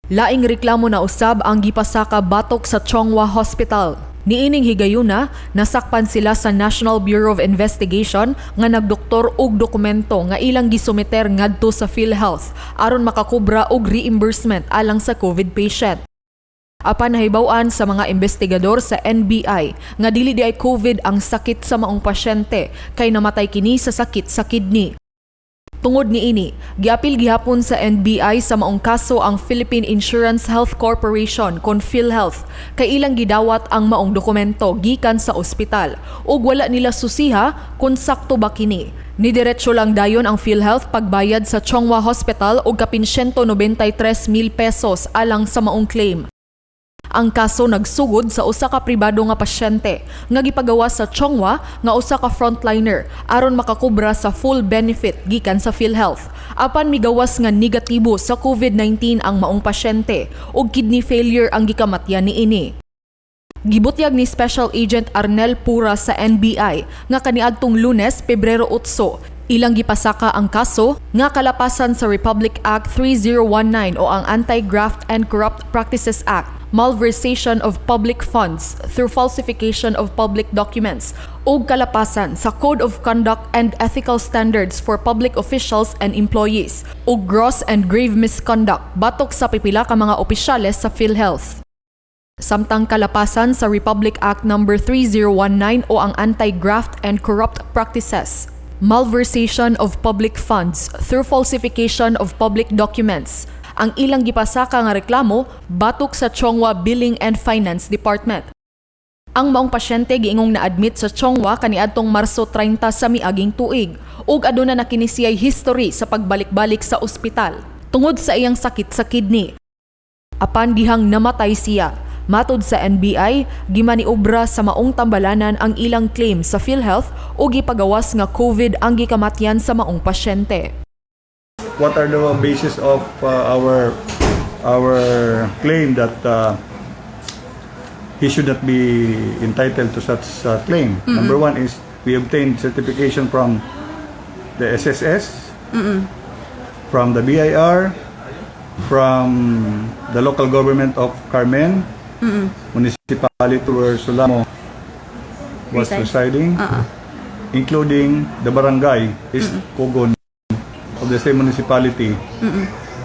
Laing reklamo na usab ang gipasaka batok sa Chonghua Hospital. Niining higayuna, nasakpan sila sa National Bureau of Investigation nga nagdoktor og dokumento nga ilang gisumiter ngadto sa PhilHealth aron makakubra og reimbursement alang sa COVID patient. Apan nahibaw-an sa mga investigador sa NBI nga dili di ay COVID ang sakit sa maong pasyente kay namatay kini sa sakit sa kidney. Tungod niini, giapil gihapon sa NBI sa maong kaso ang Philippine Insurance Health Corporation kon PhilHealth kay ilang gidawat ang maong dokumento gikan sa ospital ug wala nila susiha kung sakto ba kini. Nidiretso lang dayon ang PhilHealth pagbayad sa Chonghua Hospital og kapin 193,000 pesos alang sa maong claim. Ang kaso nagsugod sa usa ka pribado nga pasyente nga gipagawas sa Chonghua nga usa ka frontliner aron makakubra sa full benefit gikan sa PhilHealth. Apan migawas nga negatibo sa COVID-19 ang maong pasyente ug kidney failure ang gikamatyan niini. Gibutyag ni Special Agent Arnel Pura sa NBI nga kaniadtong Lunes, Pebrero 8, ilang gipasaka ang kaso nga kalapasan sa Republic Act 3019 o ang Anti-Graft and Corrupt Practices Act, malversation of public funds through falsification of public documents, ug kalapasan sa Code of Conduct and Ethical Standards for Public Officials and Employees, ug gross and grave misconduct batok sa pipila ka mga opisyales sa PhilHealth. Samtang kalapasan sa Republic Act No. 3019 o ang Anti-Graft and Corrupt Practices, malversation of public funds through falsification of public documents. Ang ilang gipasaka nga reklamo batok sa Chonghua Billing and Finance Department. Ang maong pasyente giingong na-admit sa Chonghua kaniadtong Marso 30 sa miaging tuig ug aduna na kini siyay history sa pagbalik-balik sa ospital tungod sa iyang sakit sa kidney. Apan dihang namatay siya, matud sa NBI, gimaniobra sa maong tambalanan ang ilang claim sa PhilHealth ug gipagawas nga COVID ang gikamatyan sa maong pasyente. What are the basis of our claim that he should not be entitled to such claim? Number one is we obtained certification from the SSS, from the BIR, from the local government of Carmen, municipality where Solamo was residing, including the barangay is Kogon of the same municipality,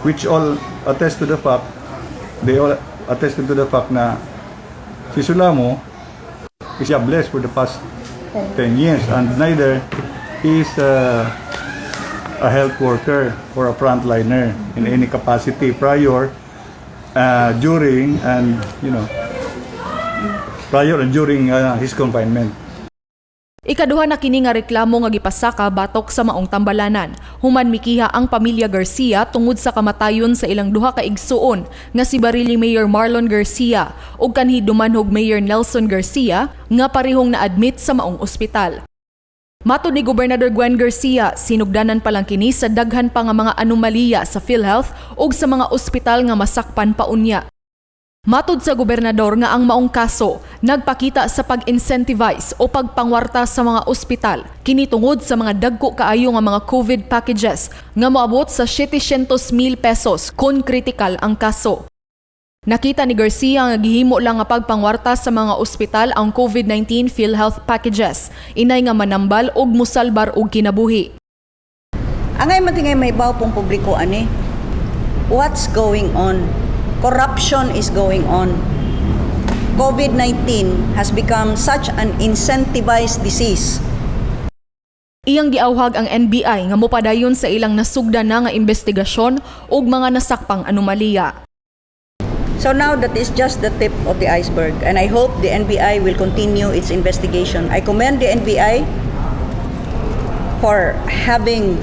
which all attest to the fact, they all attested to the fact na si Solamo is jobless for the past 10 years and neither is a health worker or a frontliner in any capacity prior, during and during his confinement. Ikaduha na kini nga reklamo nga gipasaka batok sa maong tambalanan. Human mikiha ang pamilya Garcia tungod sa kamatayon sa ilang duha ka igsuon nga si Barili Mayor Marlon Garcia ug kanhi Dumanhog Mayor Nelson Garcia nga parehong na-admit sa maong ospital. Matud ni Gobernador Gwen Garcia, sinugdanan pa lang kini sa daghan pa nga mga anomalya sa PhilHealth ug sa mga ospital nga masakpan pa unya. Matud sa gobernador nga ang maong kaso nagpakita sa pag-incentivize o pagpangwarta sa mga ospital kini tungod sa mga dagko kaayo nga mga COVID packages nga moabot sa 700,000 pesos kung critical ang kaso. Nakita ni Garcia nga gihimo lang nga pagpangwarta sa mga ospital ang COVID-19 PhilHealth packages, inay nga manambal og musalbar og kinabuhi. Angay matingay may baw pong publiko ani. What's going on? Corruption is going on. COVID-19 has become such an incentivized disease. Iyang giawhag ang NBI nga mopadayon sa ilang nasugdan na nga investigasyon ug mga nasakpang anomalya. So now that is just the tip of the iceberg and I hope the NBI will continue its investigation. I commend the NBI for having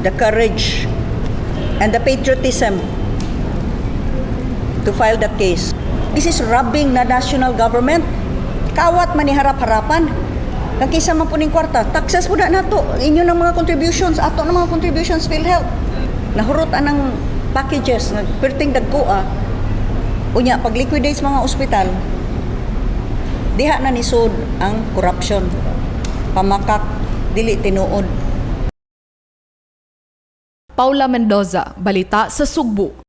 the courage and the patriotism to file that case. This is robbing the national government. Kawat man harap-harapan. Kang kisa man puning kwarta, taxes po na nato. Inyo ng mga contributions, ato ng mga contributions PhilHealth. Nahurot anang packages, perting dagkoa. Unya, pag liquidate mga ospital, diha na nisod ang corruption. Pamakak, dili tinuod. Paula Mendoza, Balita sa Sugbo.